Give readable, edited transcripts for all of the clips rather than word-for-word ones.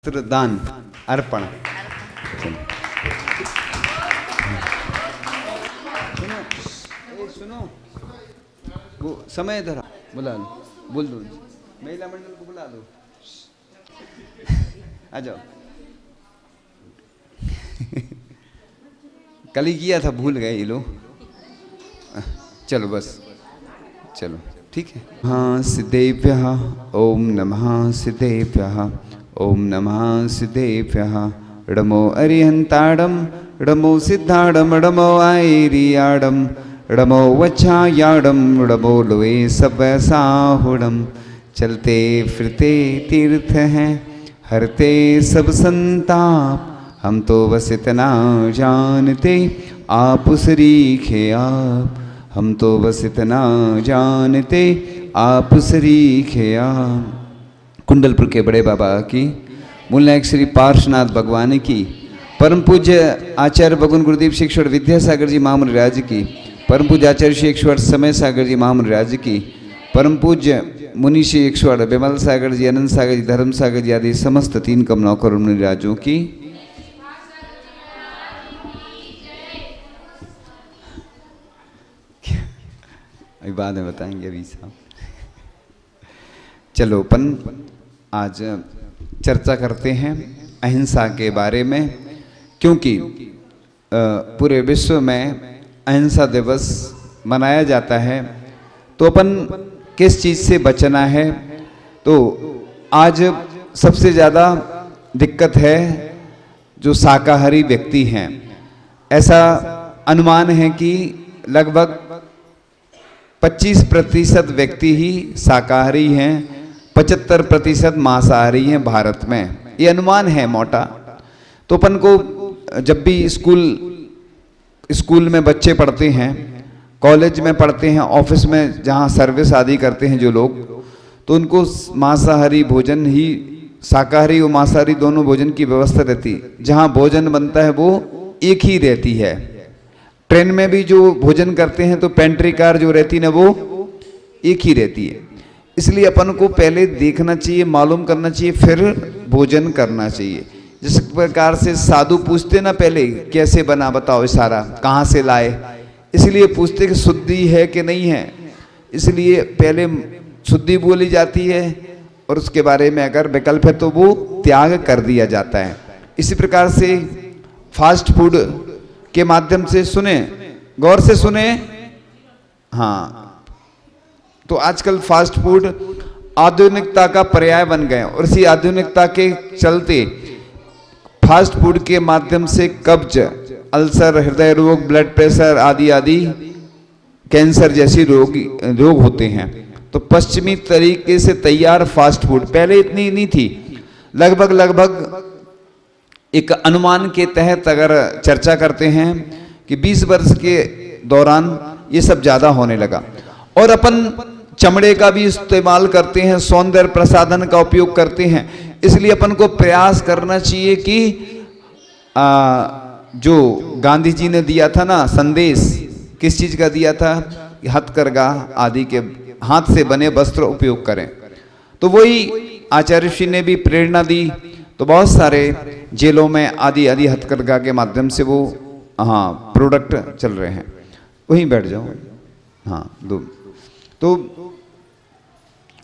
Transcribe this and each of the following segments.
वस्त्र दान अर्पण। सुनो वो समय धरा, बुला लो, बोल दो, महिला मंडल को बुला दो, आ जाओ। कल ही किया था, भूल गए ये लोग। चलो बस, चलो ठीक है। हाँ सिद्धेभ्यः ओम नमः सिद्धेभ्यः ओम नमः सिद्धेभ्यः। ड़मो अरिहंताड़म ड़मो सिद्धाड़म ड़मो आयरियाड़म ड़मो वच्छायाड़म ड़मो लोए सब साहुड़म। चलते फिरते तीर्थ हैं हरते सब संताप, हम तो बस इतना जानते आप सरीखे आप, हम तो बस इतना जानते आप सरीखे आप। कुंडलपुर के बड़े बाबा की, मूल नायक श्री पार्श्वनाथ भगवान की, परम पूज्य आचार्य भगवान गुरुदेव शेखर विद्यासागर जी महामुनि राज की, परम पूज्य आचार्य शेखर समय सागर जी महामुनि राज की, परम पूज्य मुनि शेखर विमल सागर जी, अनंत सागर जी, धर्म सागर जी आदि समस्त तीन कमलों और मुनि राजों की। अभी बाद में बताएंगे अभी साहब। चलो अपन आज चर्चा करते हैं अहिंसा के बारे में, क्योंकि पूरे विश्व में अहिंसा दिवस मनाया जाता है। तो अपन किस चीज़ से बचना है? तो आज सबसे ज़्यादा दिक्कत है जो शाकाहारी व्यक्ति हैं। ऐसा अनुमान है कि लगभग 25% व्यक्ति ही शाकाहारी हैं, 75% मांसाहारी हैं भारत में। ये अनुमान है मोटा। तो अपन को जब भी स्कूल में बच्चे पढ़ते हैं, कॉलेज में पढ़ते हैं, ऑफिस में जहाँ सर्विस आदि करते हैं जो लोग, तो उनको मांसाहारी भोजन ही, शाकाहारी और मांसाहारी दोनों भोजन की व्यवस्था रहती। जहाँ भोजन बनता है वो एक ही रहती है। ट्रेन में भी जो भोजन करते हैं तो पेंट्री कार जो रहती ना वो एक ही रहती है। इसलिए अपन को पहले देखना चाहिए, मालूम करना चाहिए, फिर भोजन करना चाहिए। जिस प्रकार से साधु पूछते ना पहले कैसे बना बताओ सारा, कहाँ से लाए, इसलिए पूछते कि शुद्धि है कि नहीं है। इसलिए पहले शुद्धि बोली जाती है और उसके बारे में अगर विकल्प है तो वो त्याग कर दिया जाता है। इसी प्रकार से फास्ट फूड के माध्यम से, सुने गौर से सुने, हाँ, तो आजकल फास्ट फूड आधुनिकता का पर्याय बन गए और इसी आधुनिकता के चलते फास्ट फूड के माध्यम से कब्ज, अल्सर, हृदय रोग, ब्लड प्रेशर आदि आदि कैंसर जैसी रोग होते हैं। तो पश्चिमी तरीके से तैयार फास्ट फूड पहले इतनी नहीं थी। लगभग एक अनुमान के तहत अगर चर्चा करते हैं कि 20 वर्ष के दौरान ये सब ज़्यादा होने लगा। और अपन चमड़े का भी इस्तेमाल करते हैं, सौंदर्य प्रसाधन का उपयोग करते हैं। इसलिए अपन को प्रयास करना चाहिए कि जो गांधी जी ने दिया था ना संदेश, किस चीज़ का दिया था? हथकरघा आदि के हाथ से बने वस्त्र उपयोग करें। तो वही आचार्य श्री ने भी प्रेरणा दी। तो बहुत सारे जेलों में आदि आदि हथकरघा के माध्यम से वो प्रोडक्ट चल रहे हैं। वहीं बैठ जाओ, दो। तो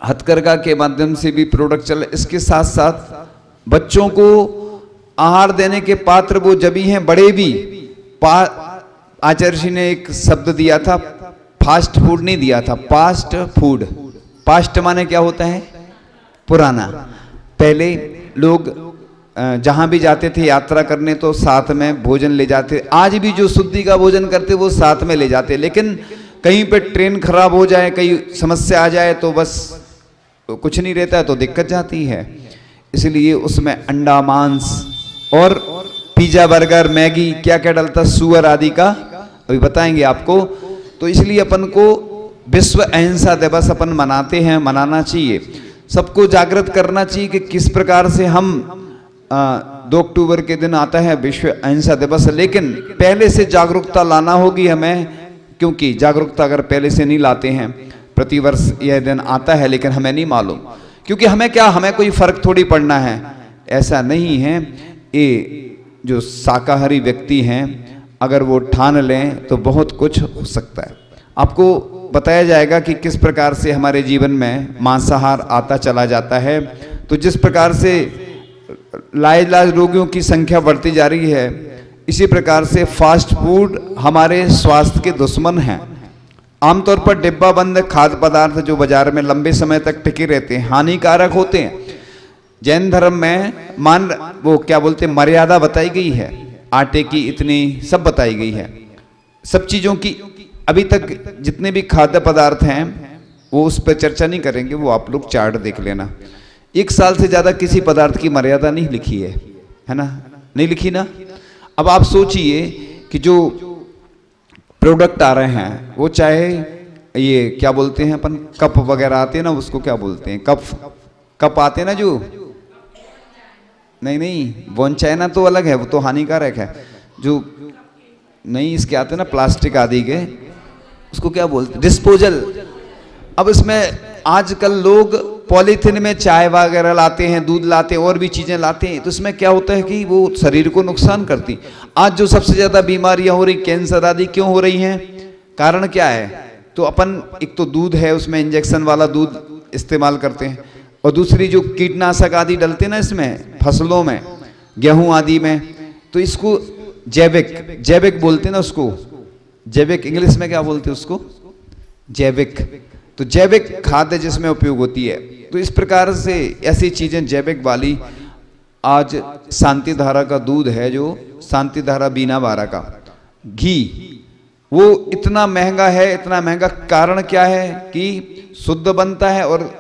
हथकरघा के माध्यम से भी प्रोडक्ट चल। इसके साथ साथ बच्चों को आहार देने के पात्र वो जब ही हैं, बड़े भी। आचार्य जी ने एक शब्द दिया था, फास्ट फूड नहीं दिया था, पास्ट फूड। पास्ट माने क्या होता है? पुराना। पहले लोग जहाँ भी जाते थे यात्रा करने तो साथ में भोजन ले जाते। आज भी जो शुद्धि का भोजन करते वो साथ में ले जाते। लेकिन कहीं पे ट्रेन खराब हो जाए, कहीं समस्या आ जाए तो बस कुछ नहीं रहता है तो दिक्कत जाती है। इसलिए उसमें अंडा, मांस और पिज्जा, बर्गर, मैगी क्या क्या डलता, सुअर आदि का अभी बताएंगे आपको। तो इसलिए अपन को विश्व अहिंसा दिवस अपन मनाते हैं, मनाना चाहिए। सबको जागृत करना चाहिए कि किस प्रकार से हम 2 अक्टूबर के दिन आता है विश्व अहिंसा दिवस, लेकिन पहले से जागरूकता लाना होगी हमें, क्योंकि जागरूकता अगर पहले से नहीं लाते हैं, प्रतिवर्ष यह दिन आता है लेकिन हमें नहीं मालूम। क्योंकि हमें क्या, हमें कोई फर्क थोड़ी पड़ना है। ऐसा नहीं है। ये जो शाकाहारी व्यक्ति हैं अगर वो ठान लें तो बहुत कुछ हो सकता है। आपको बताया जाएगा कि किस प्रकार से हमारे जीवन में मांसाहार आता चला जाता है। तो जिस प्रकार से लाइलाज रोगियों की संख्या बढ़ती जा रही है, इसी प्रकार से फास्ट फूड हमारे स्वास्थ्य के दुश्मन हैं। आमतौर पर डिब्बा बंद खाद्य पदार्थ जो बाजार में लंबे समय तक टिके रहते हैं हानिकारक होते हैं। जैन धर्म में वो क्या बोलते हैं, मर्यादा बताई गई है, आटे की इतनी सब बताई गई है। सब चीज़ों की अभी तक जितने भी खाद्य पदार्थ हैं वो उस पर चर्चा नहीं करेंगे, वो आप लोग चार्ट देख लेना। 1 साल से ज़्यादा किसी पदार्थ की मर्यादा नहीं लिखी है ना, नहीं लिखी ना। अब आप सोचिए कि जो प्रोडक्ट आ रहे हैं वो चाहे ये क्या बोलते हैं अपन, कप वगैरह आते हैं ना, उसको क्या बोलते हैं, कप आते हैं ना जो, नहीं बोन चाइना तो अलग है, वो तो हानिकारक है। जो नहीं इसके आते हैं ना प्लास्टिक आदि के, उसको क्या बोलते हैं, डिस्पोजल। अब इसमें आजकल लोग पॉलीथिन में चाय वगैरह लाते हैं, दूध लाते हैं, और भी चीज़ें लाते हैं, तो इसमें क्या होता है कि वो शरीर को नुकसान करती। आज जो सबसे ज़्यादा बीमारियां हो रही, कैंसर आदि क्यों हो रही हैं, कारण क्या है? तो अपन एक तो दूध है उसमें इंजेक्शन वाला दूध इस्तेमाल करते हैं, और दूसरी जो कीटनाशक आदि डलते हैं ना इसमें फसलों में, गेहूं आदि में, तो इसको जैविक बोलते हैं ना उसको, जैविक इंग्लिश में क्या बोलते हैं उसको, जैविक। तो जैविक खाद्य जिसमें उपयोग होती है, तो इस प्रकार से ऐसी चीजें जैविक वाली, आज शांति धारा का दूध है जो शांति धारा बीना बारा का घी, वो इतना महंगा है, इतना महंगा। कारण क्या है कि शुद्ध बनता है और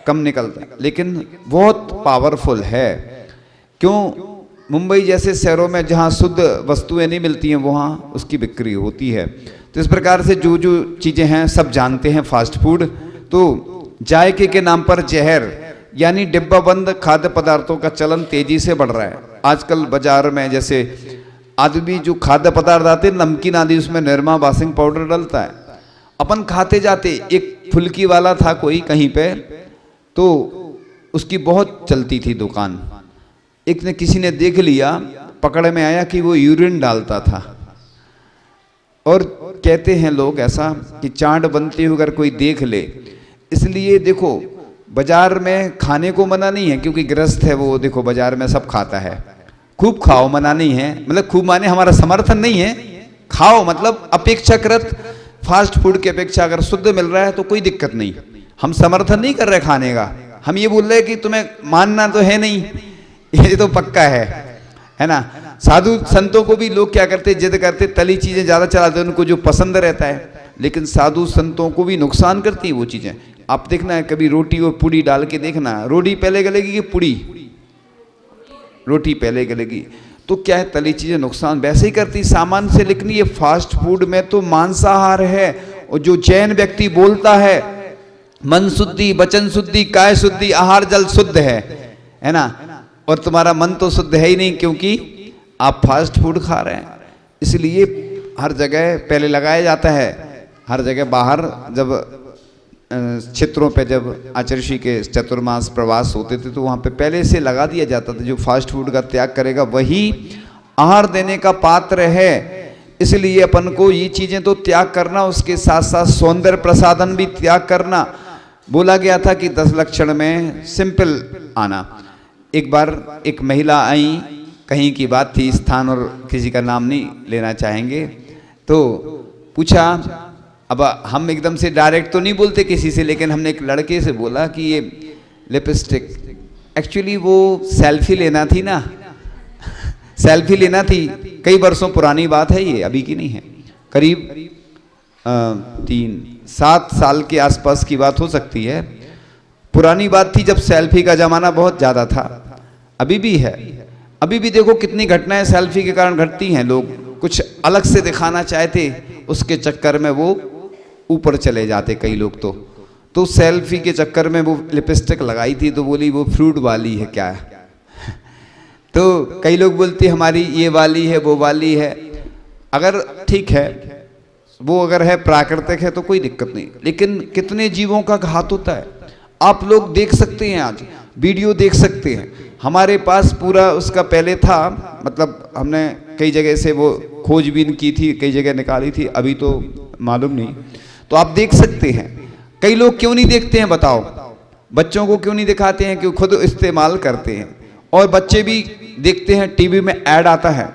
कम निकलता है, लेकिन बहुत पावरफुल है। क्यों? मुंबई जैसे शहरों में जहाँ शुद्ध वस्तुएं नहीं मिलती हैं वहाँ उसकी बिक्री होती है। तो इस प्रकार से जो जो चीज़ें हैं सब जानते हैं फास्ट फूड। तो जायके के नाम पर जहर यानी डिब्बा बंद खाद्य पदार्थों का चलन तेजी से बढ़ रहा है। आजकल बाजार में जैसे आदमी जो खाद्य पदार्थ आते हैं नमकीन आदि, उसमें निरमा बासिंग पाउडर डलता है। अपन खाते जाते, एक फुल्की वाला था कोई कहीं पे, तो उसकी बहुत चलती थी दुकान। एक ने किसी ने देख लिया, पकड़ में आया कि वो यूरिन डालता था, और कहते हैं लोग ऐसा कि चांद बनते हुए अगर कोई देख ले। इसलिए देखो बाजार में खाने को मना नहीं है, क्योंकि गृहस्थ है वो, देखो बाजार में सब खाता है, खूब खाओ, मना नहीं है। मतलब खूब माने हमारा समर्थन नहीं है, खाओ, मतलब अपेक्षाकृत फास्ट फूड की अपेक्षा अगर शुद्ध मिल रहा है तो कोई दिक्कत नहीं। हम समर्थन नहीं कर रहे खाने का, हम ये बोल रहे कि तुम्हें मानना तो है नहीं, ये तो पक्का है ना। साधु संतों को भी लोग क्या करते, जिद करते, तली चीजें ज्यादा चलाते हैं, उनको जो पसंद रहता है, लेकिन साधु संतों को भी नुकसान करती है वो चीजें। आप देखना है कभी रोटी और पूड़ी डाल के देखना, रोटी पहले गलेगी कि पूड़ी, रोटी पहले गलेगी। तो क्या है, तली चीजें नुकसान वैसे ही करती सामान से। लेकिन ये फास्ट फूड में तो मांसाहार है, और जो जैन व्यक्ति बोलता है मन शुद्धि, वचन शुद्धि, काय शुद्धि, आहार जल शुद्ध है ना, और तुम्हारा मन तो शुद्ध है ही नहीं, क्योंकि आप फास्ट फूड खा रहे हैं। इसलिए हर जगह पहले लगाया जाता है, हर जगह बाहर जब क्षेत्रों पे जब आचर्षि के चतुर्मास प्रवास होते थे तो वहाँ पे पहले से लगा दिया जाता था, जो फास्ट फूड का त्याग करेगा वही आहार देने का पात्र है। इसलिए अपन को ये चीज़ें तो त्याग करना, उसके साथ साथ सौंदर्य प्रसाधन भी त्याग करना। बोला गया था कि 10 लक्षण में सिंपल आना। एक बार एक महिला आई, कहीं की बात थी, स्थान और किसी का नाम नहीं लेना चाहेंगे, तो पूछा। अब हम एकदम से डायरेक्ट तो नहीं बोलते किसी से, लेकिन हमने एक लड़के से बोला कि ये लिपस्टिक, एक्चुअली वो सेल्फी लेना थी ना, सेल्फी लेना थी। कई वर्षों पुरानी बात है ये, अभी की नहीं है, करीब 3-7 साल के आसपास की बात हो सकती है। पुरानी बात थी जब सेल्फी का जमाना बहुत ज़्यादा था, अभी भी है। अभी भी देखो कितनी घटनाएं सेल्फी के कारण घटती हैं। लोग कुछ अलग से दिखाना चाहते, उसके चक्कर में वो ऊपर चले जाते कई लोग। तो सेल्फी के चक्कर में वो लिपस्टिक लगाई थी, तो बोली वो फ्रूट वाली है क्या है। तो कई लोग बोलते हमारी ये वाली है, वो वाली है। अगर ठीक है, वो अगर है प्राकृतिक है तो कोई दिक्कत नहीं, लेकिन कितने जीवों का घात होता है। आप लोग देख सकते हैं, आज वीडियो देख सकते हैं, हमारे पास पूरा उसका पहले था, मतलब हमने कई जगह से वो खोजबीन की थी, कई जगह निकाली थी, अभी तो मालूम नहीं। तो आप देख सकते हैं। कई लोग क्यों नहीं देखते हैं बताओ, बच्चों को क्यों नहीं दिखाते हैं? क्यों खुद इस्तेमाल करते हैं। और बच्चे भी देखते हैं, टीवी में ऐड आता है।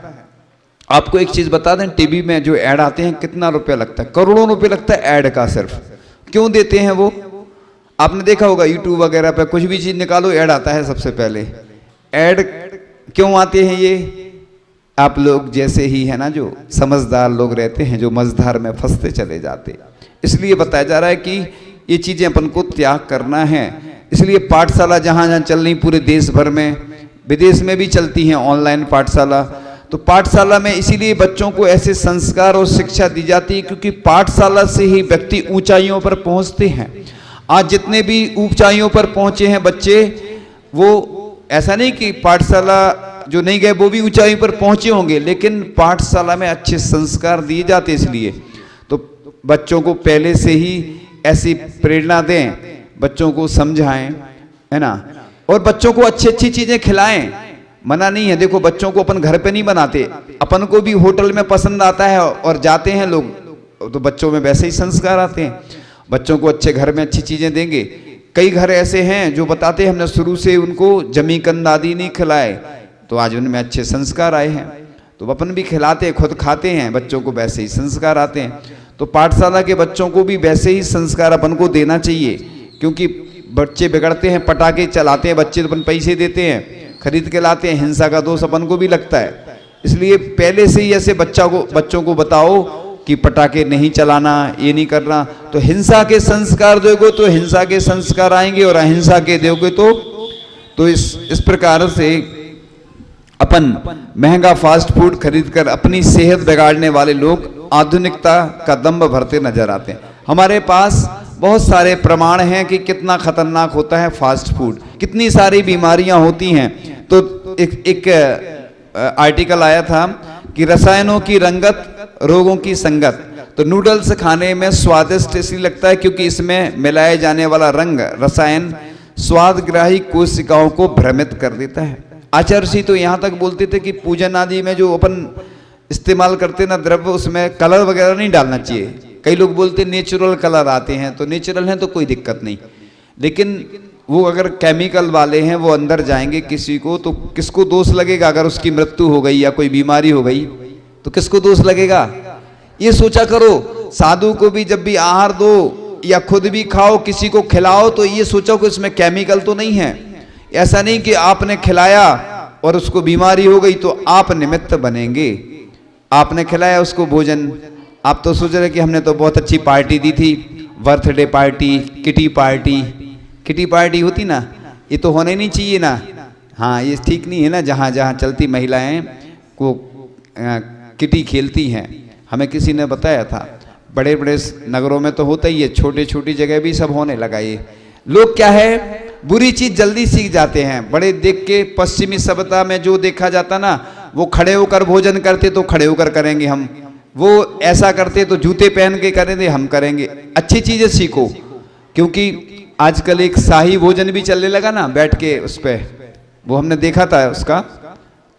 आपको एक चीज बता दें, टीवी में जो ऐड आते हैं कितना रुपया लगता है, करोड़ों रुपए लगता है ऐड का। सिर्फ क्यों देते हैं वो? आपने देखा होगा यूट्यूब वगैरह पे कुछ भी चीज निकालो ऐड आता है सबसे पहले। ऐड क्यों आते हैं ये? आप लोग जैसे ही है ना, जो समझदार लोग रहते हैं, जो मझधार में फंसते चले जाते। इसलिए बताया जा रहा है कि ये चीजें अपन को त्याग करना है। इसलिए पाठशाला जहां जहां चल रही पूरे देश भर में, विदेश में भी चलती हैं ऑनलाइन पाठशाला। तो पाठशाला में इसीलिए बच्चों को ऐसे संस्कार और शिक्षा दी जाती है, क्योंकि पाठशाला से ही व्यक्ति ऊंचाइयों पर पहुंचते हैं। आज जितने भी ऊंचाइयों पर पहुंचे हैं बच्चे, वो ऐसा नहीं कि पाठशाला जो नहीं गए वो भी ऊंचाई पर पहुंचे होंगे, लेकिन पाठशाला में अच्छे संस्कार दिए जाते। इसलिए तो बच्चों को पहले से ही ऐसी प्रेरणा दें, बच्चों को समझाएं, है ना, और बच्चों को अच्छी अच्छी चीजें खिलाएं। मना नहीं है। देखो बच्चों को अपन घर पे नहीं बनाते, अपन को भी होटल में पसंद आता है और जाते हैं लोग, तो बच्चों में वैसे ही संस्कार आते हैं। बच्चों को अच्छे घर में अच्छी चीजें देंगे। कई घर ऐसे हैं जो बताते हैं हमने शुरू से उनको जमी कंद आदि नहीं खिलाए, तो आज उनमें अच्छे संस्कार आए हैं। तो अपन भी खिलाते हैं, खुद खाते हैं, बच्चों को वैसे ही संस्कार आते हैं। तो पाठशाला के बच्चों को भी वैसे ही संस्कार अपन को देना चाहिए, क्योंकि बच्चे बिगड़ते हैं, पटाखे चलाते हैं बच्चे, तो अपन पैसे देते हैं, खरीद के लाते हैं, हिंसा का दोष अपन को भी लगता है। इसलिए पहले से ही ऐसे बच्चों को बताओ कि पटाखे नहीं चलाना, ये नहीं करना। तो हिंसा के संस्कार दोगे तो हिंसा के संस्कार आएंगे, और अहिंसा के दोगे तो इस प्रकार से अपन महंगा फास्ट फूड खरीदकर अपनी सेहत बिगाड़ने वाले लोग आधुनिकता का दंभ भरते नजर आते हैं। हमारे पास बहुत सारे प्रमाण हैं कि कितना खतरनाक होता है फास्ट फूड, कितनी सारी बीमारियां होती हैं। तो एक आर्टिकल आया था कि रसायनों की रंगत, रोगों की संगत। तो नूडल्स खाने में स्वादिष्ट इसलिए लगता है क्योंकि इसमें मिलाए जाने वाला रंग रसायन स्वादग्राही कोशिकाओं को भ्रमित कर देता है। आचार्य जी तो यहाँ तक बोलते थे कि पूजन आदि में जो अपन इस्तेमाल करते ना द्रव्य, उसमें कलर वगैरह नहीं डालना चाहिए। कई लोग बोलते नेचुरल कलर आते हैं, तो नेचुरल हैं तो कोई दिक्कत नहीं, लेकिन वो अगर केमिकल वाले हैं वो अंदर जाएंगे किसी को, तो किसको दोष लगेगा? अगर उसकी मृत्यु हो गई या कोई बीमारी हो गई तो किसको दोष लगेगा? ये सोचा करो। साधु को भी जब भी आहार दो या खुद भी खाओ, किसी को खिलाओ, तो ये सोचो कि इसमें केमिकल तो नहीं है। ऐसा नहीं कि आपने खिलाया और उसको बीमारी हो गई तो आप निमित्त बनेंगे। आपने खिलाया उसको भोजन, आप तो सोच रहे कि हमने तो बहुत अच्छी पार्टी दी थी, बर्थडे पार्टी, किटी पार्टी होती ना, ये तो होने नहीं चाहिए ना। हाँ, ये ठीक नहीं है ना। जहाँ जहाँ चलती महिलाएं को किटी खेलती हैं, हमें किसी ने बताया था। बड़े बड़े नगरों में तो होता ही है, छोटे छोटी जगह भी सब होने लगा। ये लोग क्या है, बुरी चीज जल्दी सीख जाते हैं। बड़े देख के पश्चिमी सभ्यता में जो देखा जाता ना, वो खड़े होकर भोजन करते तो खड़े होकर करेंगे हम, वो ऐसा करते तो जूते पहन के करेंगे, हम करेंगे। अच्छी चीजें सीखो, क्योंकि आजकल एक शाही भोजन भी चलने लगा ना, बैठ के उस पे, वो हमने देखा था उसका,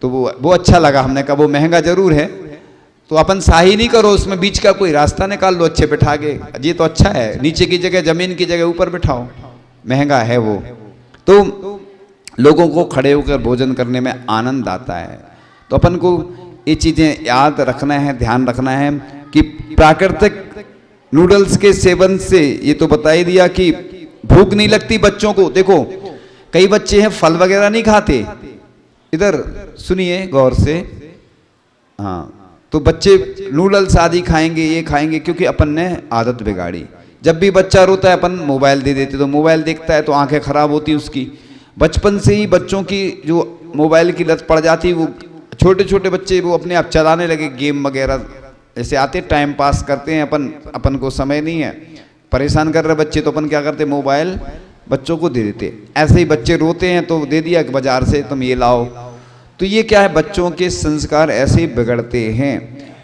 तो वो अच्छा लगा। हमने कहा वो महंगा जरूर है, तो अपन शाही नहीं करो, उसमें बीच का कोई रास्ता निकाल लो अच्छे बिठा के। ये तो अच्छा है, नीचे की जगह, जमीन की जगह ऊपर बिठाओ, महंगा है वो। तो लोगों को खड़े होकर भोजन करने में आनंद आता है। तो अपन को ये चीजें याद रखना है, ध्यान रखना है कि प्राकृतिक नूडल्स के सेवन से, ये तो बता ही दिया कि भूख नहीं लगती बच्चों को। देखो कई बच्चे हैं फल वगैरह नहीं खाते, इधर सुनिए गौर से। हाँ, तो बच्चे नूडल्स आदि खाएंगे, ये खाएंगे, क्योंकि अपन ने आदत बिगाड़ी। जब भी बच्चा रोता है अपन मोबाइल दे देते, तो मोबाइल देखता है तो आंखें खराब होती उसकी। बचपन से ही बच्चों की जो मोबाइल की लत पड़ जाती, वो छोटे छोटे बच्चे वो अपने आप चलाने लगे, गेम वगैरह ऐसे आते, टाइम पास करते हैं। अपन को समय नहीं है, परेशान कर रहे बच्चे, तो अपन क्या करते, मोबाइल बच्चों को दे देते। ऐसे ही बच्चे रोते हैं तो दे दिया बाजार से, तुम ये लाओ। तो ये क्या है, बच्चों के संस्कार ऐसे ही बिगड़ते हैं।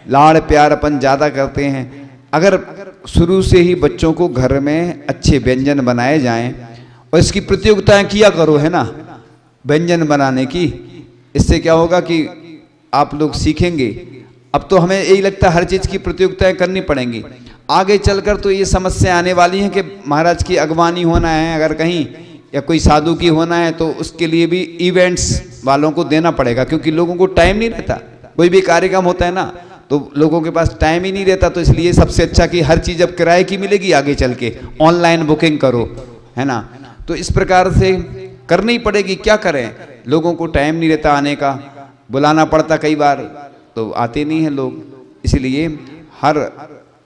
लाड़ प्यार अपन ज़्यादा करते हैं। अगर शुरू से ही बच्चों को घर में अच्छे व्यंजन बनाए जाएं और इसकी प्रतियोगिताएं किया करो, है ना, व्यंजन बनाने की। इससे क्या होगा कि आप लोग सीखेंगे। अब तो हमें यही लगता है हर चीज़ की प्रतियोगिताएं करनी पड़ेंगी। आगे चलकर तो ये समस्या आने वाली है कि महाराज की अगवानी होना है अगर कहीं, या कोई साधु की होना है, तो उसके लिए भी इवेंट्स वालों को देना पड़ेगा, क्योंकि लोगों को टाइम नहीं रहता। कोई भी कार्यक्रम होता है ना तो लोगों के पास टाइम ही नहीं रहता। तो इसलिए सबसे अच्छा कि हर चीज़ अब किराए की मिलेगी, आगे चल के ऑनलाइन बुकिंग करो, है ना। तो इस प्रकार से करनी पड़ेगी। क्या करें, लोगों को टाइम नहीं रहता आने का, बुलाना पड़ता कई बार तो आते नहीं हैं लोग। इसलिए हर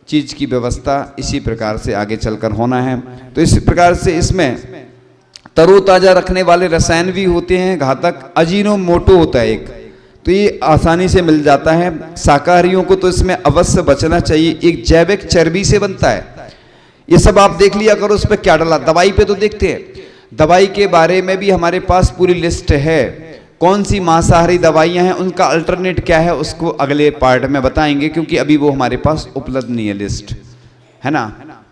चीज़ की व्यवस्था इसी प्रकार से आगे चलकर होना है। तो इस प्रकार से इसमें तरोताज़ा रखने वाले रसायन भी होते हैं घातक। अजीनोमोटो होता है एक, तो ये आसानी से मिल जाता है। शाकाहारियों को तो इसमें अवश्य बचना चाहिए। एक जैविक चर्बी से बनता है। ये सब आप देख लिया करो उस पर क्या डाला। दवाई पे तो देखते हैं, दवाई के बारे में भी हमारे पास पूरी लिस्ट है। कौन सी मांसाहारी दवाइयाँ हैं, उनका अल्टरनेट क्या है, उसको अगले पार्ट में बताएंगे, क्योंकि अभी वो हमारे पास उपलब्ध नहीं है लिस्ट, है ना।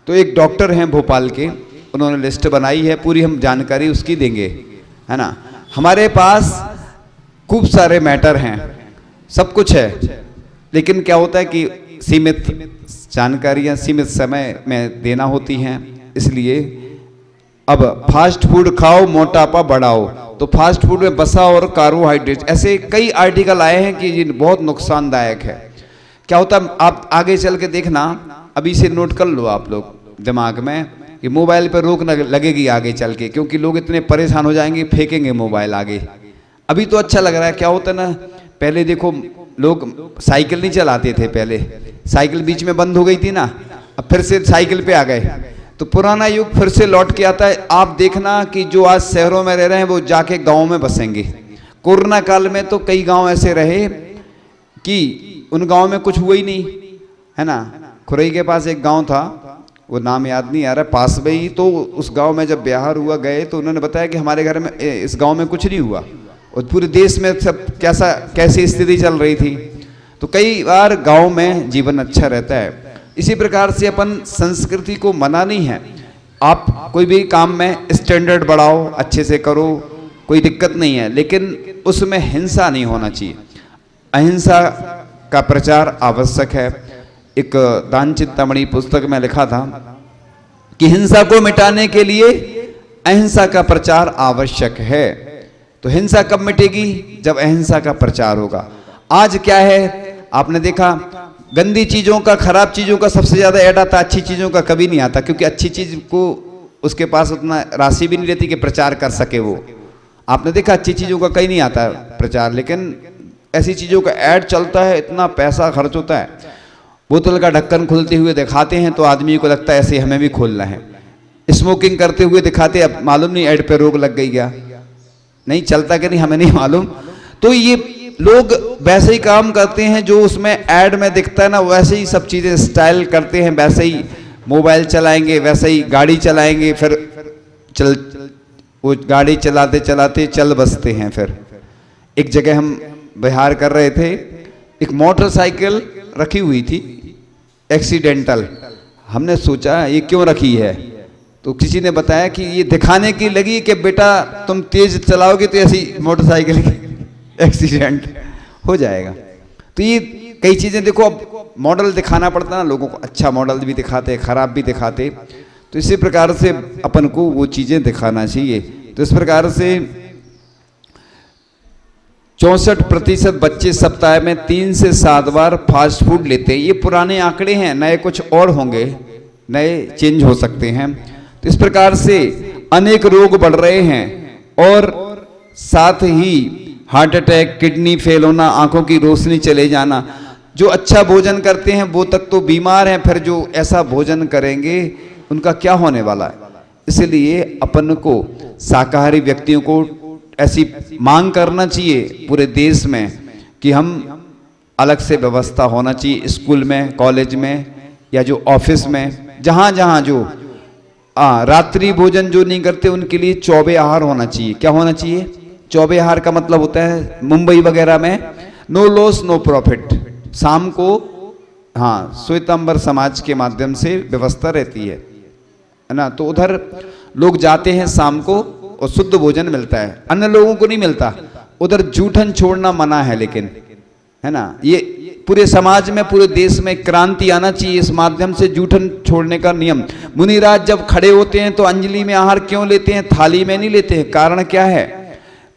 तो एक डॉक्टर हैं भोपाल के, उन्होंने लिस्ट बनाई है, पूरी हम जानकारी उसकी देंगे, है ना। हमारे पास खूब सारे मैटर हैं, सब कुछ है, लेकिन क्या होता है कि सीमित जानकारियाँ सीमित समय में देना होती हैं। इसलिए अब फास्ट फूड खाओ मोटापा बढ़ाओ, तो फास्ट फूड में वसा और कार्बोहाइड्रेट ऐसे कई आर्टिकल आए हैं कि ये बहुत नुकसानदायक है। क्या होता है आप आगे चल के देखना, अभी से नोट कर लो आप लोग दिमाग में कि मोबाइल पर रोक लगेगी आगे चल के, क्योंकि लोग इतने परेशान हो जाएंगे, फेंकेंगे मोबाइल आगे। अभी तो अच्छा लग रहा है, क्या होता है ना, पहले देखो लोग साइकिल नहीं चलाते थे, पहले साइकिल बीच में बंद हो गई थी ना, अब फिर से साइकिल पे आ गए, तो पुराना युग फिर से लौट के आता है। आप देखना कि जो आज शहरों में रह रहे हैं वो जाके गाँव में बसेंगे। कोरोना काल में तो कई गाँव ऐसे रहे कि उन गाँव में कुछ हुआ ही नहीं, है ना। खुरई के पास एक गाँव था, वो नाम याद नहीं आ रहा, पास में ही, तो उस गांव में जब ब्याह हुआ गए तो उन्होंने बताया कि हमारे घर में इस गांव में कुछ नहीं हुआ, और पूरे देश में सब कैसी स्थिति चल रही थी। तो कई बार गांव में जीवन अच्छा रहता है। इसी प्रकार से अपन संस्कृति को मनानी है। आप कोई भी काम में स्टैंडर्ड बढ़ाओ, अच्छे से करो, कोई दिक्कत नहीं है, लेकिन उसमें हिंसा नहीं होना चाहिए। अहिंसा का प्रचार आवश्यक है। एक दान चिंतामणि पुस्तक में लिखा था कि हिंसा को मिटाने के लिए अहिंसा का प्रचार आवश्यक है। तो हिंसा कब मिटेगी, जब अहिंसा का प्रचार होगा। आज क्या है, आपने देखा गंदी चीजों का, खराब चीजों का सबसे ज्यादा ऐड आता, अच्छी चीजों का कभी नहीं आता, क्योंकि अच्छी चीज को उसके पास उतना राशि भी नहीं रहती कि प्रचार कर सके वो। आपने देखा अच्छी चीजों का कहीं नहीं आता प्रचार, लेकिन ऐसी चीजों का ऐड चलता है, इतना पैसा खर्च होता है। बोतल का ढक्कन खुलते हुए दिखाते हैं तो आदमी को लगता है ऐसे हमें भी खोलना है। स्मोकिंग करते हुए दिखाते, अब मालूम नहीं ऐड पे रोक लग गई क्या, नहीं चलता कि नहीं हमें नहीं मालूम। तो ये लोग वैसे ही काम करते हैं जो उसमें ऐड में दिखता है ना, वैसे ही सब चीजें स्टाइल करते हैं, वैसे ही मोबाइल चलाएंगे, वैसे ही गाड़ी चलाएंगे, फिर चल वो गाड़ी चलाते चलाते चल बसते हैं। फिर एक जगह हम बिहार कर रहे थे, एक मोटरसाइकिल रखी हुई थी एक्सीडेंटल। हमने सोचा ये क्यों रखी है, तो किसी ने बताया कि ये दिखाने की लगी कि बेटा तुम तेज चलाओगे तो ऐसी मोटरसाइकिल एक्सीडेंट हो जाएगा। तो ये कई चीजें देखो, अब मॉडल दिखाना पड़ता है ना लोगों को, अच्छा मॉडल भी दिखाते, खराब भी दिखाते। तो इसी प्रकार से अपन को वो चीजें दिखाना चाहिए। तो इस प्रकार से 64% बच्चे सप्ताह में 3 से 7 बार फास्ट फूड लेते हैं। ये पुराने आंकड़े हैं, नए कुछ और होंगे, नए चेंज हो सकते हैं। तो इस प्रकार से अनेक रोग बढ़ रहे हैं, और साथ ही हार्ट अटैक, किडनी फेल होना, आंखों की रोशनी चले जाना। जो अच्छा भोजन करते हैं वो तक तो बीमार हैं, फिर जो ऐसा भोजन करेंगे उनका क्या होने वाला है। इसलिए अपन को शाकाहारी व्यक्तियों को ऐसी मांग करना चाहिए पूरे देश में कि हम अलग से व्यवस्था होना चाहिए, स्कूल में, कॉलेज में, या जो ऑफिस में, जहाँ जहाँ जो रात्रि भोजन जो नहीं करते उनके लिए चौबे आहार होना चाहिए। क्या होना चाहिए, चौबे आहार का मतलब होता है मुंबई वगैरह में नो लॉस नो प्रॉफिट। शाम को श्वेतांबर समाज के माध्यम से व्यवस्था रहती है ना, तो उधर लोग जाते हैं शाम को और शुद्ध भोजन मिलता है, अन्य लोगों को नहीं मिलता। उधर जूठन छोड़ना मना है, लेकिन है ना, ये पूरे समाज में, पूरे देश में क्रांति आना चाहिए इस माध्यम से, जूठन छोड़ने का नियम। मुनिराज जब खड़े होते हैं तो अंजलि में आहार क्यों लेते हैं, थाली में नहीं लेते हैं? कारण क्या है?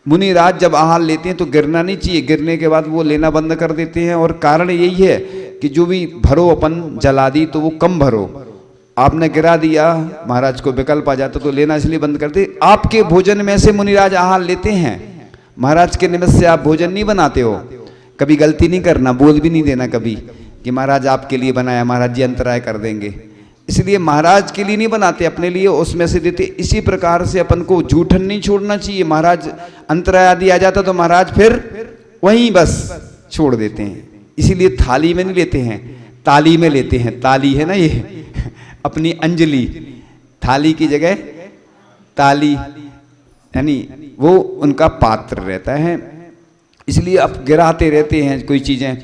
मुनिराज जब आहार लेते हैं तो गिरना नहीं चाहिए, गिरने के बाद वो लेना बंद कर देते हैं। और कारण यही है कि जो भी भरो अपन जलादि तो वो कम भरो। आपने गिरा दिया, महाराज को विकल्प आ जाता तो लेना इसलिए बंद करते। आपके भोजन में से मुनिराज आहार लेते हैं, महाराज के निमित्त से आप भोजन नहीं बनाते हो। कभी गलती नहीं करना, बोल भी नहीं देना कभी कि महाराज आपके लिए बनाया, महाराज जी अंतराय कर देंगे। इसलिए महाराज के लिए नहीं बनाते, अपने लिए उसमें से देते। इसी प्रकार से अपन को जूठन नहीं छोड़ना चाहिए। महाराज अंतराय आदि आ जाता तो महाराज फिर वहीं बस छोड़ देते हैं। इसीलिए थाली में नहीं लेते हैं, ताली में लेते हैं। ताली है ना ये अपनी अंजलि, थाली की जगह ताली, यानी वो उनका पात्र रहता है। इसलिए अब गिराते रहते हैं कोई चीजें,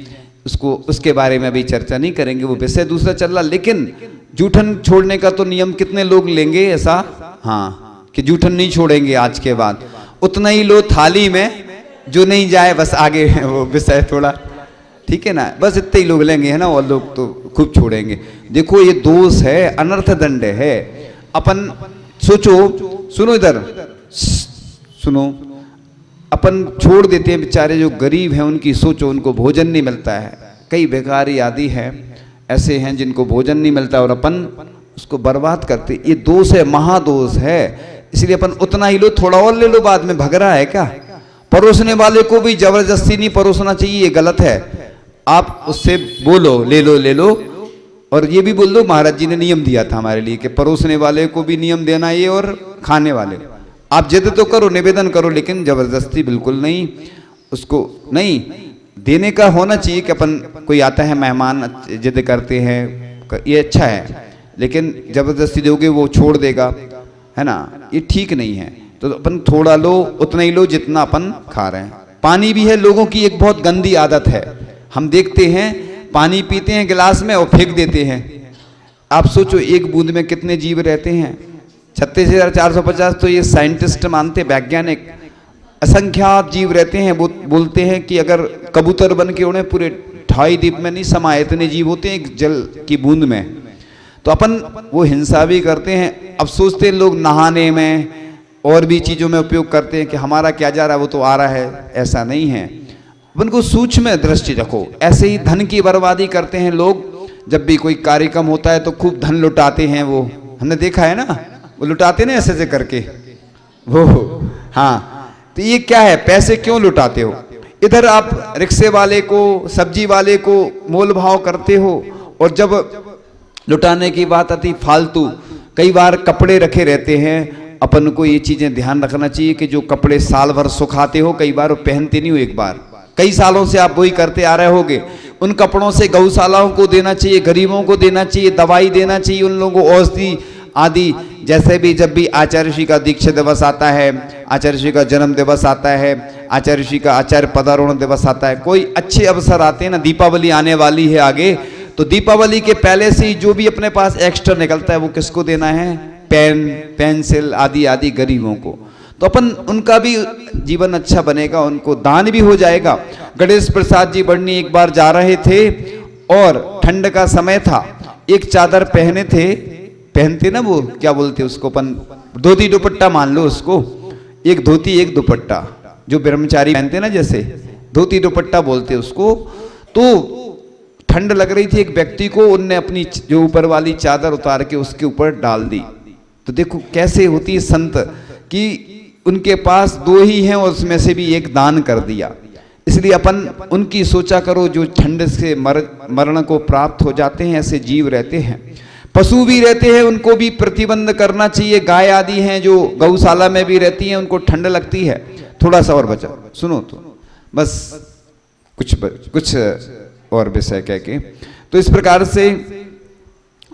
उसको उसके बारे में अभी चर्चा नहीं करेंगे, वो विषय दूसरा चल रहा। लेकिन जूठन छोड़ने का तो नियम कितने लोग लेंगे ऐसा, हाँ, कि जूठन नहीं छोड़ेंगे आज के बाद। उतना ही लो थाली में, जो नहीं जाए बस आगे वो विषय थोड़ा, ठीक है ना, बस इतने ही लोग लेंगे, है ना, और लोग तो खूब छोड़ेंगे। देखो ये दोष है, अनर्थ दंड है। अपन सोचो, सुनो इधर सुनो, अपन छोड़ देते हैं बेचारे जो गरीब हैं, उनकी सोचो, उनको भोजन नहीं मिलता है। कई भिखारी आदि हैं, ऐसे हैं जिनको भोजन नहीं मिलता और अपन उसको बर्बाद करते। ये दोष है, महादोष है। इसलिए अपन उतना ही लो, थोड़ा और ले लो, बाद में भग रहा है क्या? परोसने वाले को भी जबरदस्ती नहीं परोसना चाहिए, ये गलत है। आप उससे बोलो ले लो ले लो, और ये भी बोल दो महाराज जी ने नियम दिया था हमारे लिए कि परोसने वाले को भी नियम देना ये, और खाने वाले। आप जिद तो करो, निवेदन करो, लेकिन जबरदस्ती बिल्कुल नहीं। उसको नहीं देने का होना चाहिए कि अपन कोई आता है मेहमान, जिद करते हैं, ये अच्छा है, लेकिन जबरदस्ती दोगे वो छोड़ देगा, है ना, ये ठीक नहीं है। तो अपन थोड़ा लो, उतना ही लो जितना अपन खा रहे हैं। पानी भी है, लोगों की एक बहुत गंदी आदत है। हम देखते हैं पानी पीते हैं गिलास में और फेंक देते हैं। आप सोचो एक बूंद में कितने जीव रहते हैं, 36,450। तो ये साइंटिस्ट मानते, वैज्ञानिक, असंख्यात जीव रहते हैं। वो बोलते हैं कि अगर कबूतर बन के उड़े पूरे 2.5 द्वीप में नहीं समाये, इतने जीव होते हैं एक जल की बूंद में। तो अपन वो हिंसा भी करते हैं। अब सोचते हैं लोग नहाने में और भी चीज़ों में उपयोग करते हैं कि हमारा क्या जा रहा है, वो तो आ रहा है। ऐसा नहीं है, अपन को सूक्ष्म दृष्टि रखो। ऐसे ही धन की बर्बादी करते हैं लोग। जब भी कोई कार्यक्रम होता है तो खूब धन लुटाते हैं। वो हमने देखा है ना, वो लुटाते ना ऐसे करके वो, हाँ। तो ये क्या है, पैसे क्यों लुटाते हो? इधर आप रिक्शे वाले को, सब्जी वाले को मोल भाव करते हो, और जब लुटाने की बात आती फालतू, कई बार कपड़े रखे रहते हैं। अपन को ये चीजें ध्यान रखना चाहिए कि जो कपड़े साल भर सुखाते हो, कई बार वो पहनते नहीं हो, एक बार, कई सालों से आप वही करते आ रहे होगे। उन कपड़ों से गौशालाओं को देना चाहिए, गरीबों को देना चाहिए, दवाई देना चाहिए उन लोगों को, औषधि आदि। जैसे भी जब भी आचार्य ऋषि का दीक्षा दिवस आता है, आचार्य ऋषि का जन्म दिवस आता है, आचार्य ऋषि का आचार्य पदारोहण दिवस आता है, कोई अच्छे अवसर आते हैं ना, दीपावली आने वाली है आगे, तो दीपावली के पहले से ही जो भी अपने पास एक्स्ट्रा निकलता है वो किसको देना है? पेन, पेंसिल आदि आदि गरीबों को। तो अपन उनका भी जीवन अच्छा बनेगा, उनको दान भी हो जाएगा। गणेश प्रसाद जी बढ़नी एक बार जा रहे थे और ठंड का समय था, एक चादर पहने थे, पहनते ना वो क्या बोलते उसको, अपन धोती दुपट्टा मान लो उसको, एक धोती एक दुपट्टा, जो ब्रह्मचारी पहनते ना, जैसे धोती दुपट्टा बोलते उसको। तो ठंड लग रही थी एक व्यक्ति को, उनने अपनी जो ऊपर वाली चादर उतार के उसके ऊपर डाल दी। तो देखो कैसे होती है संत, कि उनके पास 2 ही हैं और उसमें से भी एक दान कर दिया। इसलिए अपन उनकी सोचा करो जो ठंड से मरण को प्राप्त हो जाते हैं। ऐसे जीव रहते हैं, पशु भी रहते हैं, उनको भी प्रतिबंध करना चाहिए। गाय आदि हैं जो गौशाला में भी रहती हैं, उनको ठंड लगती है। थोड़ा सा और बचा सुनो तो बस कुछ और विषय कह के। तो इस प्रकार से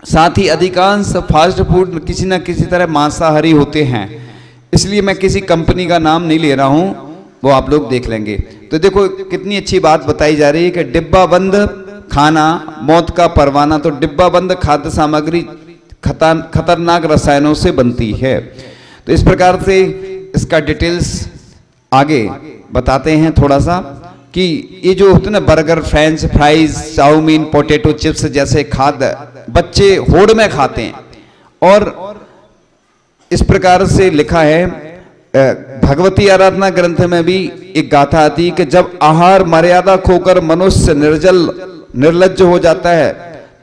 साथ ही अधिकांश फास्ट फूड किसी न किसी तरह मांसाहारी होते हैं। इसलिए मैं किसी कंपनी का नाम नहीं ले रहा हूं, वो आप लोग देख लेंगे। तो देखो कितनी अच्छी बात बताई जा रही है कि डिब्बा बंद खाना मौत का परवाना। तो डिब्बा बंद खाद्य सामग्री खतरनाक रसायनों से बनती है। तो इस प्रकार से इसका डिटेल्स आगे बताते हैं थोड़ा सा कि ये जो होते हैं ना burger, French fries, chowmein, potato chips जैसे खाद्य बच्चे होड़ में खाते हैं। और इस प्रकार से लिखा है भगवती आराधना ग्रंथ में भी एक गाथा आती है कि जब आहार मर्यादा खोकर मनुष्य निर्लज्ज हो जाता है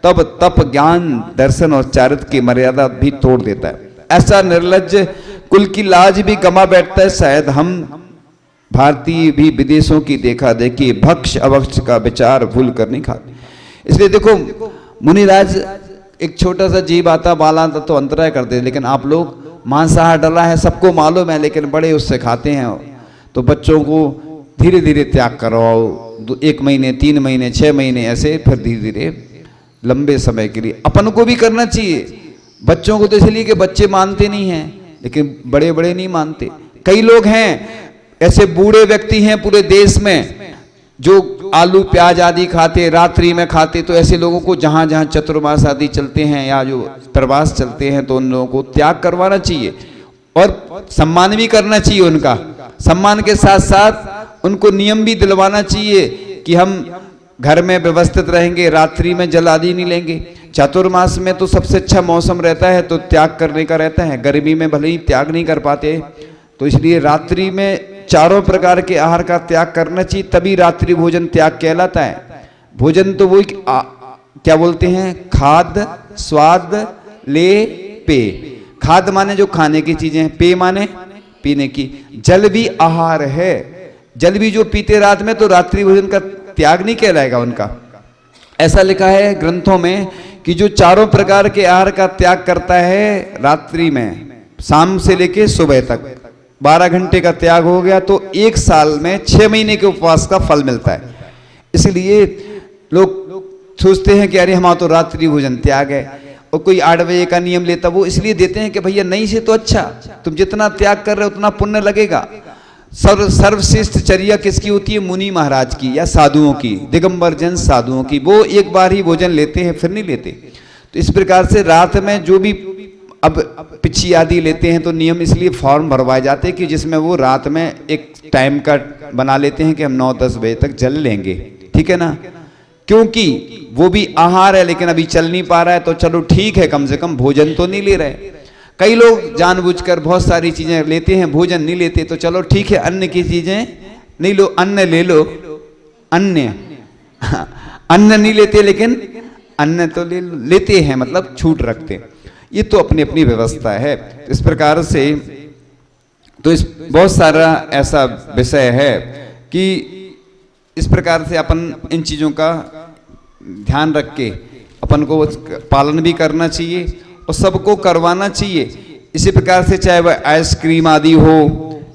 तब तप, ज्ञान, दर्शन और चारित्र की मर्यादा भी तोड़ देता है। ऐसा निर्लज्ज कुल की लाज भी गमा बैठता है। शायद हम भारतीय भी विदेशों की देखा देखी भक्ष अभक्ष का विचार भूल कर नहीं खाते। इसलिए देखो मुनिराज, एक छोटा सा जीव आता बाला तो अंतराय करते, लेकिन आप लोग मांसाहार डला है सबको मालूम है, लेकिन बड़े उससे खाते हैं। तो बच्चों को धीरे धीरे त्याग करवाओ, 1 महीने, 3 महीने, 6 महीने, ऐसे फिर धीरे धीरे लंबे समय के लिए अपन को भी करना चाहिए। बच्चों को तो इसलिए कि बच्चे मानते नहीं हैं, लेकिन बड़े बड़े नहीं मानते। कई लोग हैं ऐसे बूढ़े व्यक्ति हैं पूरे देश में जो आलू प्याज आदि खाते, रात्रि में खाते। तो ऐसे लोगों को जहां जहां चतुर्मास आदि चलते हैं या जो प्रवास चलते हैं, तो उन लोगों को त्याग करवाना चाहिए और सम्मान भी करना चाहिए उनका। सम्मान के साथ साथ उनको नियम भी दिलवाना चाहिए कि हम घर में व्यवस्थित रहेंगे, रात्रि में जल आदि नहीं लेंगे। चातुर्मास में तो सबसे अच्छा मौसम रहता है तो त्याग करने का रहता है। गर्मी में भले ही त्याग नहीं कर पाते, तो इसलिए रात्रि में चारों प्रकार के आहार का त्याग करना चाहिए, तभी रात्रि भोजन त्याग कहलाता है। भोजन तो वही क्या बोलते हैं, खाद, स्वाद, ले, पे। खाद माने जो खाने की चीजें, पे माने पीने की। जल भी आहार है, जल भी जो पीते रात में तो रात्रि भोजन का त्याग नहीं कहलाएगा उनका। ऐसा लिखा है ग्रंथों में कि जो चारों प्रकार के आहार का त्याग करता है रात्रि में, शाम से लेके सुबह तक 12 घंटे का त्याग हो गया, तो 1 साल में 6 महीने के उपवास का फल मिलता है। इसलिए लोग सोचते हैं कि अरे हमारा तो रात्रि भोजन त्याग है, और कोई 8 बजे का नियम लेता, वो इसलिए देते हैं कि भैया नहीं से तो अच्छा, तुम जितना त्याग कर रहे हो उतना पुण्य लगेगा। सर्वश्रेष्ठ चर्या किसकी होती है, मुनि महाराज की या साधुओं की, दिगंबर जन साधुओं की। वो एक बार ही भोजन लेते हैं, फिर नहीं लेते। तो इस प्रकार से रात में जो भी अब पिछी आदि लेते हैं तो नियम इसलिए फॉर्म भरवाए जाते हैं कि जिसमें वो रात में एक टाइम का बना लेते हैं कि हम 9-10 बजे तक जल लेंगे, ठीक है ना। क्योंकि वो भी आहार है, लेकिन अभी चल नहीं पा रहा है, तो चलो ठीक है, कम से कम भोजन तो नहीं ले रहे। कई लोग जानबूझकर बहुत सारी चीजें लेते हैं, भोजन नहीं लेते, तो चलो ठीक है, अन्न की चीजें नहीं लो, अन्न ले लो, अन्न अन्न नहीं लेते, लेकिन अन्न तो लेते हैं, मतलब छूट रखते हैं। ये तो अपनी अपनी व्यवस्था है। इस प्रकार से तो इस बहुत सारा ऐसा विषय है कि इस प्रकार से अपन इन चीजों का ध्यान रख के अपन को पालन भी करना चाहिए और सबको करवाना चाहिए। इसी प्रकार से चाहे वह आइसक्रीम आदि हो,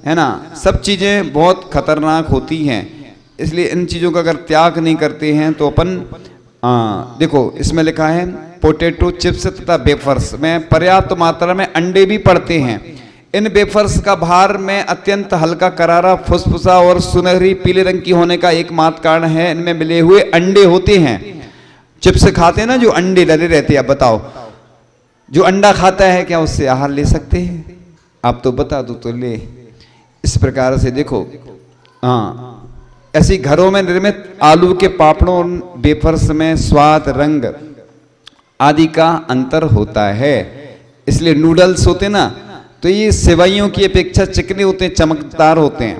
है ना, सब चीजें बहुत खतरनाक होती हैं। इसलिए इन चीजों का अगर त्याग नहीं करते हैं तो अपन देखो इसमें लिखा है पोटैटो चिप्स तथा वेफर्स में पर्याप्त मात्रा में अंडे भी पड़ते हैं। इन वेफर्स का बाहर में अत्यंत हल्का, करारा, फुसफुसा और सुनहरी पीले रंग की होने का एकमात्र कारण है इनमें मिले हुए अंडे होते हैं। चिप्स खाते हैं ना जो अंडे डले रहते हैं, अब बताओ जो अंडा खाता है क्या उससे आहार ले सकते हैं? आप तो बता दो तो ले। इस प्रकार से देखो ऐसी घरों में निर्मित आलू के पापड़ों वेफर्स में स्वाद, रंग आदि का अंतर होता है। इसलिए नूडल्स होते ना तो ये सेवइयों की अपेक्षा चिकने होते हैं, चमकदार होते हैं,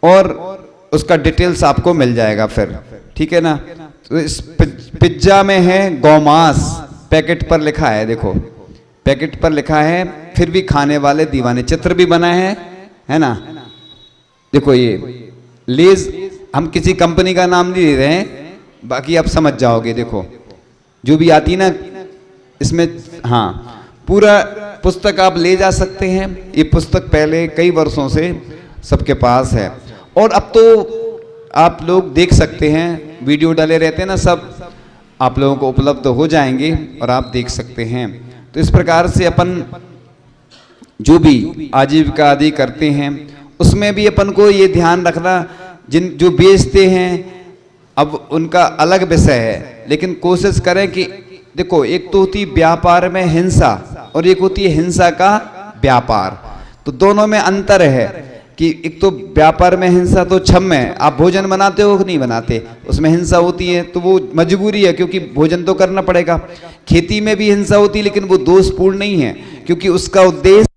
और उसका डिटेल्स आपको मिल जाएगा फिर, ठीक है ना। तो इस पिज्जा में है गौमांस, पैकेट पर लिखा है, देखो पैकेट पर लिखा है, फिर भी खाने वाले दीवाने, चित्र भी बना है ना। देखो ये लेज, हम किसी कंपनी का नाम नहीं ले रहे हैं, बाकी आप समझ जाओगे। देखो जो भी आती ना इसमें, हाँ पूरा पुस्तक आप ले जा सकते हैं। ये पुस्तक पहले कई वर्षों से सबके पास है, और अब तो आप लोग देख सकते हैं, वीडियो डाले रहते हैं ना, सब आप लोगों को उपलब्ध हो जाएंगे और आप देख सकते हैं। तो इस प्रकार से अपन जो भी आजीविका आदि करते हैं उसमें भी अपन को ये ध्यान रखना, जिन जो बेचते हैं अब उनका अलग विषय है, लेकिन कोशिश करें कि देखो एक तो होती व्यापार में हिंसा और एक होती है हिंसा का व्यापार। तो दोनों में अंतर है कि एक तो व्यापार में हिंसा तो क्षम्य है, आप भोजन बनाते हो कि नहीं बनाते, उसमें हिंसा होती है तो वो मजबूरी है क्योंकि भोजन तो करना पड़ेगा। खेती में भी हिंसा होती है लेकिन वो दोषपूर्ण नहीं है क्योंकि उसका उद्देश्य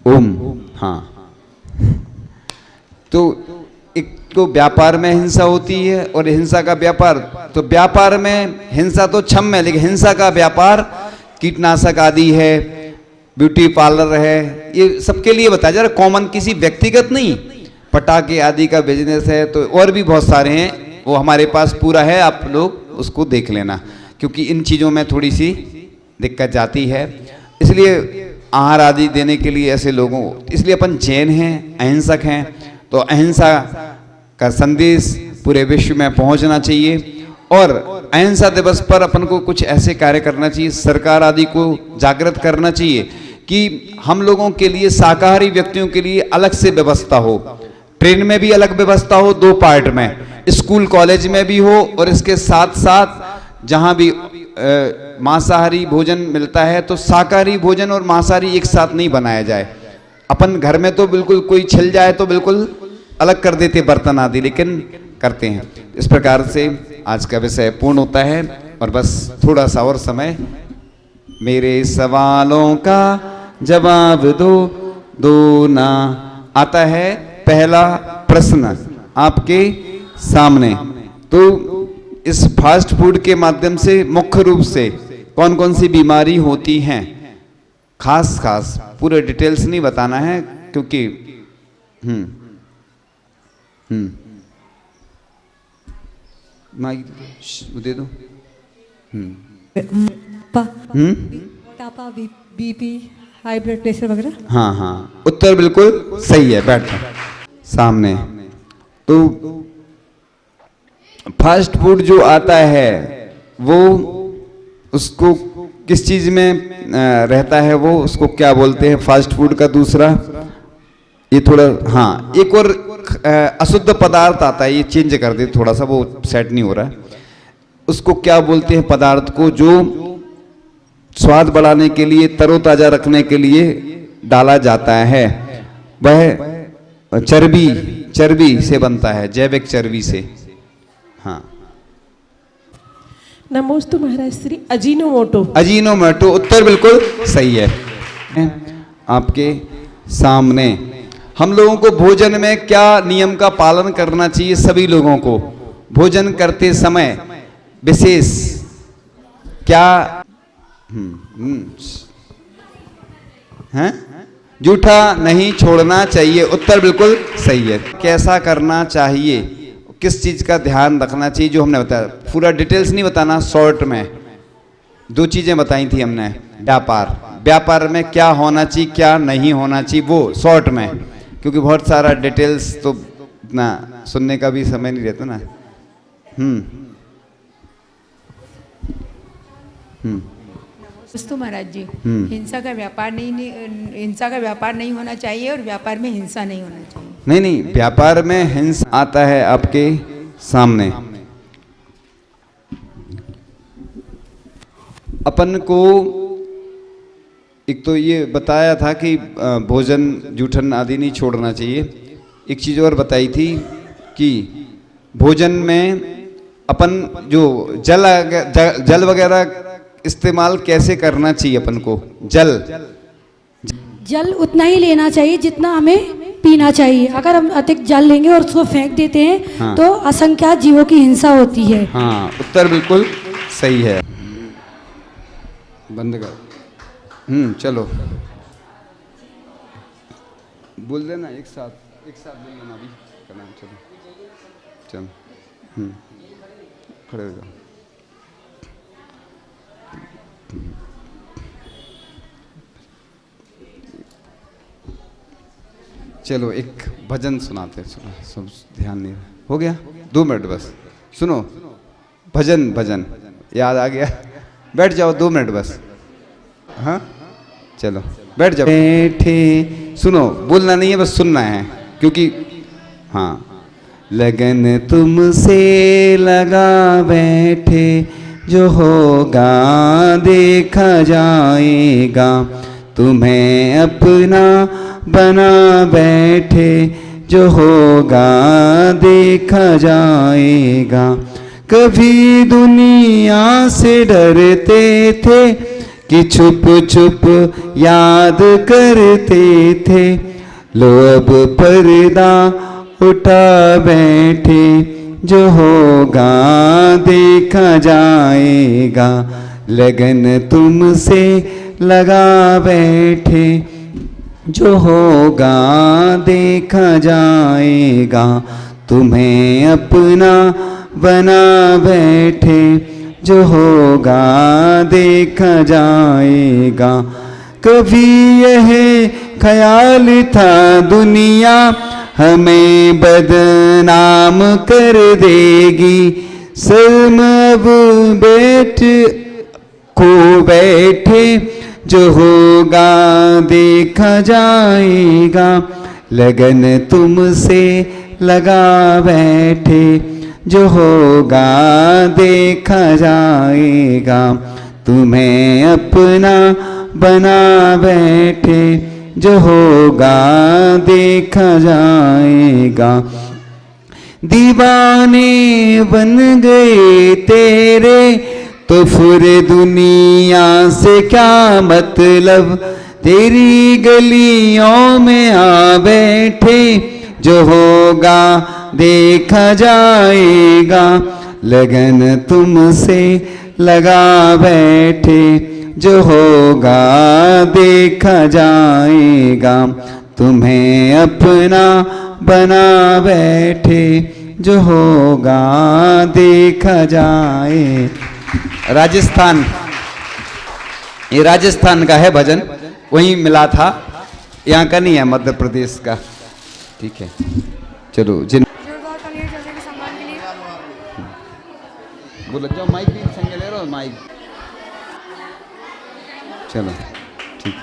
ओम। हाँ, तो एक तो व्यापार में हिंसा होती है और हिंसा का व्यापार, तो व्यापार में हिंसा तो क्षम्य है लेकिन हिंसा का व्यापार कीटनाशक आदि है, ब्यूटी पार्लर है, ये सबके लिए बताया जा रहा है, कॉमन, किसी व्यक्तिगत नहीं। पटाखे आदि का बिजनेस है तो और भी बहुत सारे हैं, वो हमारे पास पूरा है, आप लोग उसको देख लेना क्योंकि इन चीज़ों में थोड़ी सी दिक्कत जाती है। इसलिए आहार आदि देने के लिए ऐसे लोगों, इसलिए अपन जैन हैं, अहिंसक हैं, तो अहिंसा का संदेश पूरे विश्व में पहुंचना चाहिए और अहिंसा दिवस पर अपन को कुछ ऐसे कार्य करना चाहिए, सरकार आदि को जागृत करना चाहिए कि हम लोगों के लिए, शाकाहारी व्यक्तियों के लिए अलग से व्यवस्था हो, ट्रेन में भी अलग व्यवस्था हो, 2 पार्ट में, स्कूल कॉलेज में भी हो और इसके साथ साथ जहां भी मांसाहारी भोजन मिलता है तो शाकाहारी भोजन और मांसाहारी एक साथ नहीं बनाया जाए। अपन घर में तो बिल्कुल कोई छिल जाए तो बिल्कुल अलग कर देते बर्तन आदि, लेकिन करते हैं। इस प्रकार से आज का विषय पूर्ण होता है और बस थोड़ा सा और समय, मेरे सवालों का जवाब दो ना। आता है पहला प्रश्न आपके सामने। तो इस फास्ट फूड के माध्यम से मुख्य रूप से कौन कौन सी बीमारी होती हैं, खास खास पूरे डिटेल्स नहीं बताना है क्योंकि माइक दे दो। मोटापा, बीपी, हाई ब्लड प्रेशर वगैरह। हाँ हाँ, उत्तर बिल्कुल सही है, बैठो सामने। तो फास्ट फूड जो आता है वो उसको किस चीज में रहता है, वो उसको क्या बोलते हैं फास्ट फूड का? दूसरा ये थोड़ा, हाँ, एक और अशुद्ध पदार्थ आता है, ये चेंज कर दे थोड़ा सा, वो सेट नहीं हो रहा है। उसको क्या बोलते हैं पदार्थ को जो स्वाद बढ़ाने के लिए, तरोताजा रखने के लिए डाला जाता है? वह चर्बी से बनता है, जैविक चर्बी से। हाँ, नमोस्तु महाराज श्री अजीनोमोटो। अजीनोमोटो, उत्तर बिल्कुल सही है। आपके सामने हम लोगों को भोजन में क्या नियम का पालन करना चाहिए? सभी लोगों को भोजन करते समय विशेष क्या है? जूठा नहीं छोड़ना चाहिए, उत्तर बिल्कुल सही है। कैसा करना चाहिए, किस चीज का ध्यान रखना चाहिए, जो हमने बताया, पूरा डिटेल्स नहीं बताना, शॉर्ट में 2 चीजें बताई थी हमने। व्यापार में क्या होना चाहिए, क्या नहीं होना चाहिए, वो शॉर्ट में, क्योंकि बहुत सारा डिटेल्स तो इतना सुनने का भी समय नहीं रहता ना। दोस्तों महाराज जी, हिंसा का व्यापार नहीं होना चाहिए और व्यापार में हिंसा नहीं होना चाहिए। नहीं, व्यापार में हिंसा आता है आपके सामने। अपन को एक तो ये बताया था कि भोजन जूठन आदि नहीं छोड़ना चाहिए। एक चीज और बताई थी कि भोजन में अपन जो जल वगैरह इस्तेमाल कैसे करना चाहिए अपन को? जल उतना ही लेना चाहिए जितना हमें पीना चाहिए। अगर हम अधिक जल लेंगे और उसको फेंक देते हैं, हाँ, तो असंख्यात जीवों की हिंसा होती है। हाँ, उत्तर बिल्कुल सही है। बंद कर। चलो बोल देना, एक साथ बोल देना अभी करना। चलो खड़े हो जाओ। चलो एक भजन सुनाते हैं, सुनो सब ध्यान नहीं हो गया, 2 मिनट बस सुनो, भजन भजन याद आ गया, बैठ जाओ 2 मिनट बस, हाँ चलो बैठ जाओ, बैठे सुनो, बोलना नहीं है बस सुनना है, क्योंकि हाँ लगन तुमसे लगा बैठे, जो होगा देखा जाएगा, तुम्हें अपना बना बैठे, जो होगा देखा जाएगा। कभी दुनिया से डरते थे कि छुप छुप याद करते थे, लो अब पर्दा उठा बैठे, जो होगा देखा जाएगा। लगन तुमसे लगा बैठे, जो होगा देखा जाएगा, तुम्हें अपना बना बैठे, जो होगा देखा जाएगा। कभी यह ख्याल था दुनिया हमें बदनाम कर देगी, सल्म अब बैठ को बैठे, जो होगा देखा जाएगा। लगन तुमसे लगा बैठे, जो होगा देखा जाएगा, तुम्हें अपना बना बैठे, जो होगा देखा जाएगा। दीवाने बन गए तेरे तो फिर दुनिया से क्या मतलब, तेरी गलियों में आ बैठे, जो होगा देखा जाएगा। लगन तुमसे लगा बैठे, जो होगा देखा जाएगा, तुम्हें अपना बना बैठे, जो होगा देखा जाए। राजस्थान, ये राजस्थान का है भजन, वहीं मिला था, यहाँ का नहीं है, मध्य प्रदेश का। ठीक है चलो, जिन बोलो जाओ, माइक भी संग ले रहा हो, माइक चलो ठीक।